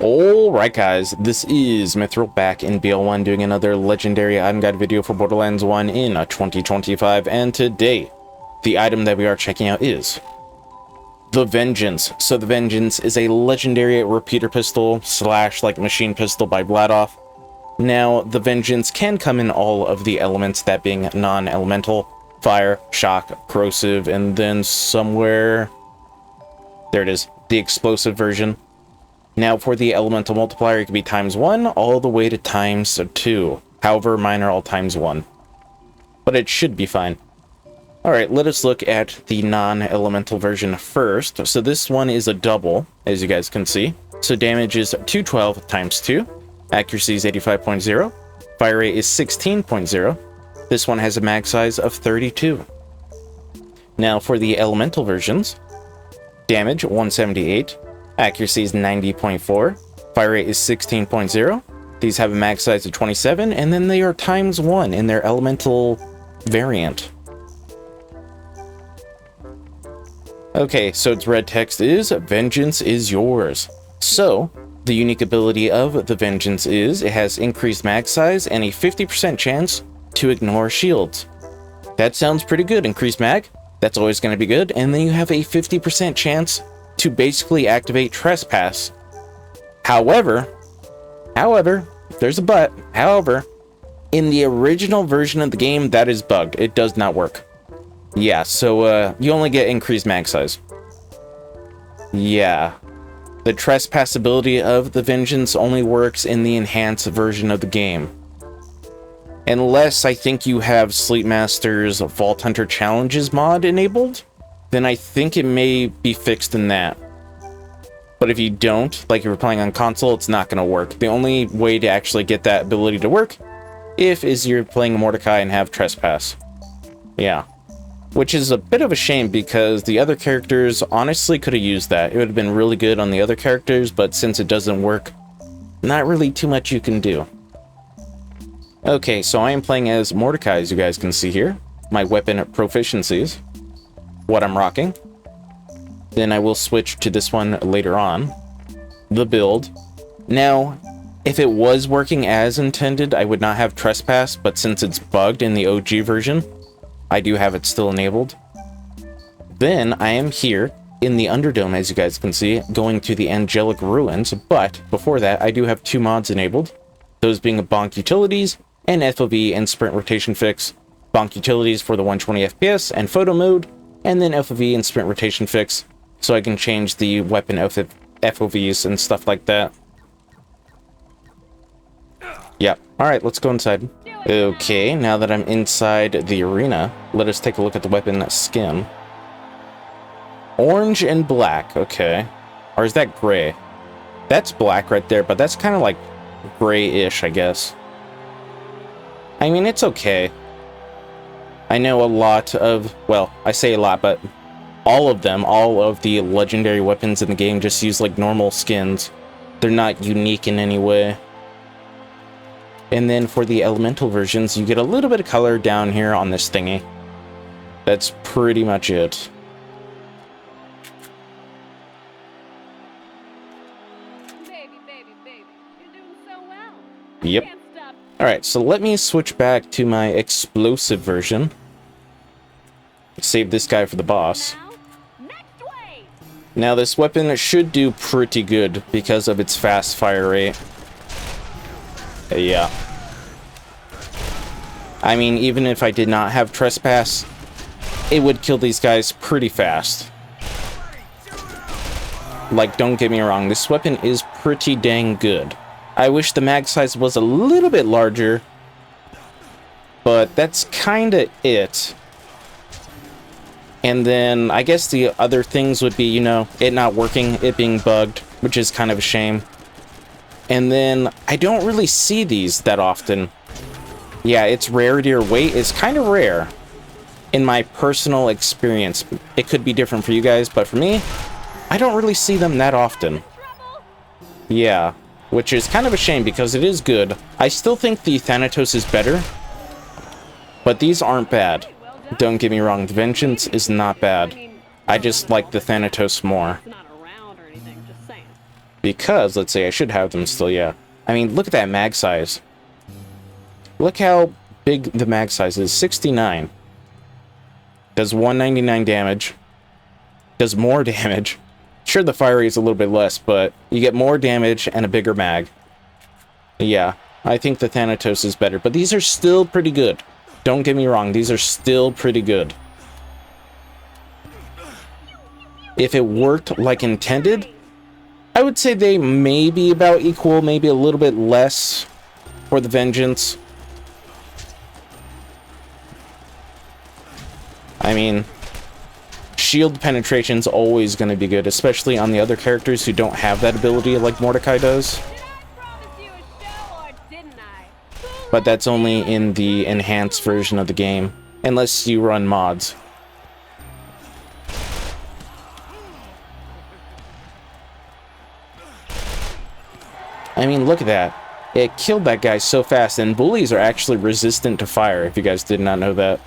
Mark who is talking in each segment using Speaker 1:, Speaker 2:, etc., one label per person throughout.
Speaker 1: Alright guys, this is Mithril back in BL1 doing another legendary item guide video for Borderlands 1 in 2025, and today, the item that we are checking out is the Vengeance. So the Vengeance is a legendary repeater pistol slash like machine pistol by Vladoff. Now, the Vengeance can come in all of the elements, that being non-elemental, fire, shock, corrosive, and then somewhere, there it is, the explosive version. Now, for the elemental multiplier, it can be ×1 all the way to ×2. However, mine are all ×1. But it should be fine. Alright, let us look at the non-elemental version first. So this one is a double, as you guys can see. So damage is 212 ×2. Accuracy is 85.0. Fire rate is 16.0. This one has a mag size of 32. Now, for the elemental versions, damage 178. Accuracy is 90.4. Fire rate is 16.0. These have a max size of 27, and then they are ×1 in their elemental variant. Okay, so its red text is, Vengeance is yours. So, the unique ability of the Vengeance is, it has increased mag size and a 50% chance to ignore shields. That sounds pretty good. Increased mag, that's always going to be good, and then you have a 50% chance to basically activate Trespass. However, there's a but, however, in the original version of the game, that is bugged. It does not work. Yeah, so, you only get increased mag size. Yeah. The Trespass ability of the Vengeance only works in the enhanced version of the game. Unless I think you have Sleep Master's Vault Hunter Challenges mod enabled, then I think it may be fixed in that. But if you don't, like if you're playing on console, it's not going to work. The only way to actually get that ability to work is you're playing Mordecai and have Trespass. Yeah. Which is a bit of a shame because the other characters honestly could have used that. It would have been really good on the other characters, but since it doesn't work, not really too much you can do. Okay, so I am playing as Mordecai, as you guys can see here. My weapon proficiencies. What I'm rocking. Then I will switch to this one later on. The build. Now, if it was working as intended, I would not have Trespass, but since it's bugged in the OG version, I do have it still enabled. Then I am here in the Underdome, as you guys can see, going to the Angelic Ruins, but before that, I do have two mods enabled. Those being Bonk Utilities and FOV and Sprint Rotation Fix. Bonk Utilities for the 120 FPS and photo mode, and then FOV and Sprint Rotation Fix, so I can change the weapon FOVs and stuff like that. Yep. Alright, let's go inside. Okay, now that I'm inside the arena, let us take a look at the weapon skin. Orange and black, okay. Or is that gray? That's black right there, but that's kind of like gray-ish, I guess. I mean, it's okay. I know a lot of, well, I say a lot, but all of the legendary weapons in the game just use like normal skins. They're not unique in any way. And then for the elemental versions, you get a little bit of color down here on this thingy. That's pretty much it.
Speaker 2: Baby, you're doing so well.
Speaker 1: Yep. Alright, so let me switch back to my explosive version. Save this guy for the boss. Now this weapon should do pretty good because of its fast fire rate. Yeah. I mean, even if I did not have Trespass, it would kill these guys pretty fast. Like, don't get me wrong, this weapon is pretty dang good. I wish the mag size was a little bit larger, but that's kinda it. And then, I guess the other things would be, you know, it not working, it being bugged, which is kind of a shame. And then, I don't really see these that often. Yeah, its rarity or weight is kind of rare. In my personal experience. It could be different for you guys, but for me, I don't really see them that often. Yeah, which is kind of a shame because it is good. I still think the Thanatos is better, but these aren't bad. Don't get me wrong, the Vengeance is not bad. I just like the Thanatos more. Because, let's say, I should have them still, yeah. I mean, look at that mag size. Look how big the mag size is. 69. Does 199 damage. Does more damage. Sure, the fire rate is a little bit less, but you get more damage and a bigger mag. Yeah, I think the Thanatos is better, but these are still pretty good. Don't get me wrong, these are still pretty good. If it worked like intended, I would say they may be about equal, maybe a little bit less for the Vengeance. I mean, shield penetration's always going to be good, especially on the other characters who don't have that ability like Mordecai does. But that's only in the enhanced version of the game, unless you run mods. I mean, look at that. It killed that guy so fast, and bullies are actually resistant to fire, if you guys did not know that.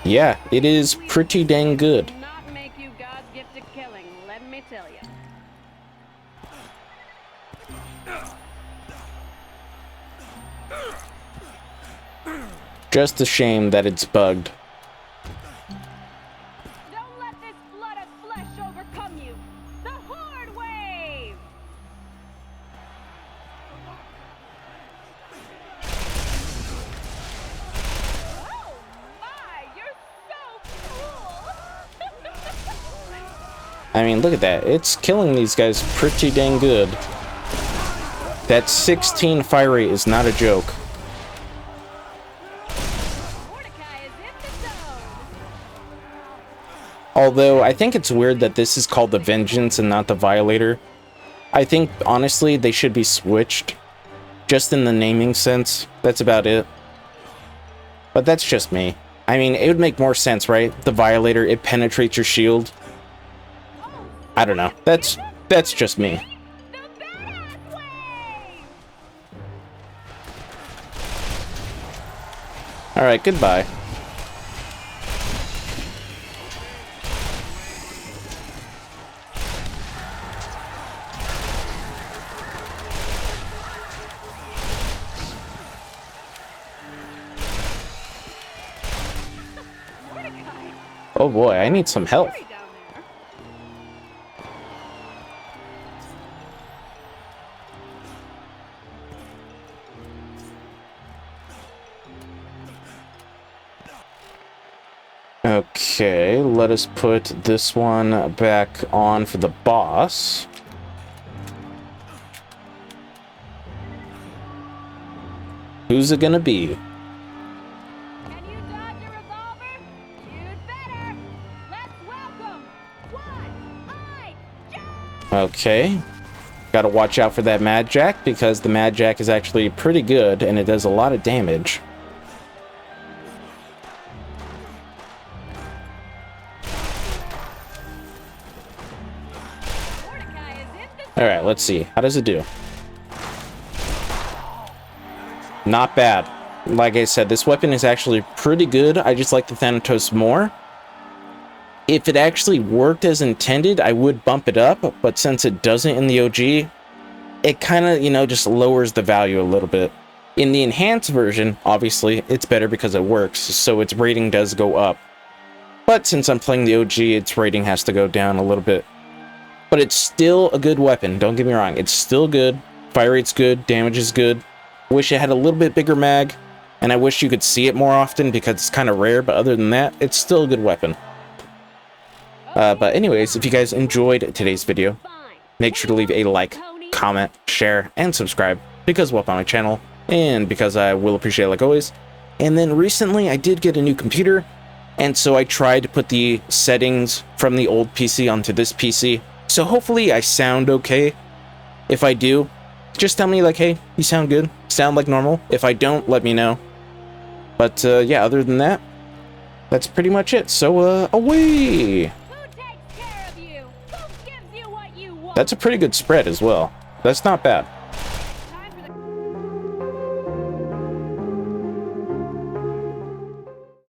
Speaker 1: Yeah, it is pretty dang good.
Speaker 2: Not make you God's gift to killing, let me tell you.
Speaker 1: Just a shame that it's bugged.
Speaker 2: Don't let this flood of flesh overcome you. The horde wave. Oh my, you're so cool.
Speaker 1: I mean, look at that. It's killing these guys pretty dang good. That 16 fire rate is not a joke. Although, I think it's weird that this is called the Vengeance and not the Violator. I think, honestly, they should be switched. Just in the naming sense. That's about it. But that's just me. I mean, it would make more sense, right? The Violator, it penetrates your shield. I don't know. That's just me. Alright, goodbye. Oh boy, I need some help. Okay, let us put this one back on for the boss. Who's it gonna be?
Speaker 2: Can you dodge a revolver? You'd better. Let's welcome One-Eye Jack.
Speaker 1: Okay. Gotta watch out for that Mad Jack, because the Mad Jack is actually pretty good, and it does a lot of damage. Alright, let's see. How does it do? Not bad. Like I said, this weapon is actually pretty good. I just like the Thanatos more. If it actually worked as intended, I would bump it up, but since it doesn't in the OG, it kind of, you know, just lowers the value a little bit. In the enhanced version, obviously, it's better because it works, so its rating does go up. But since I'm playing the OG, its rating has to go down a little bit. But it's still a good weapon, don't get me wrong. It's still good, fire rate's good, damage is good. Wish it had a little bit bigger mag, and I wish you could see it more often because it's kind of rare, but other than that, it's still a good weapon. But anyways, if you guys enjoyed today's video, make sure to leave a like, comment, share, and subscribe, because help on my channel, and because I will appreciate it like always. And then recently, I did get a new computer, and so I tried to put the settings from the old PC onto this PC. So hopefully I sound okay. If I do, just tell me like, hey, you sound good, sound like normal. If I don't, let me know. But yeah, other than that, that's pretty much it. So away.
Speaker 2: Who takes care of you? Who gives you what you want?
Speaker 1: That's a pretty good spread as well. That's not bad.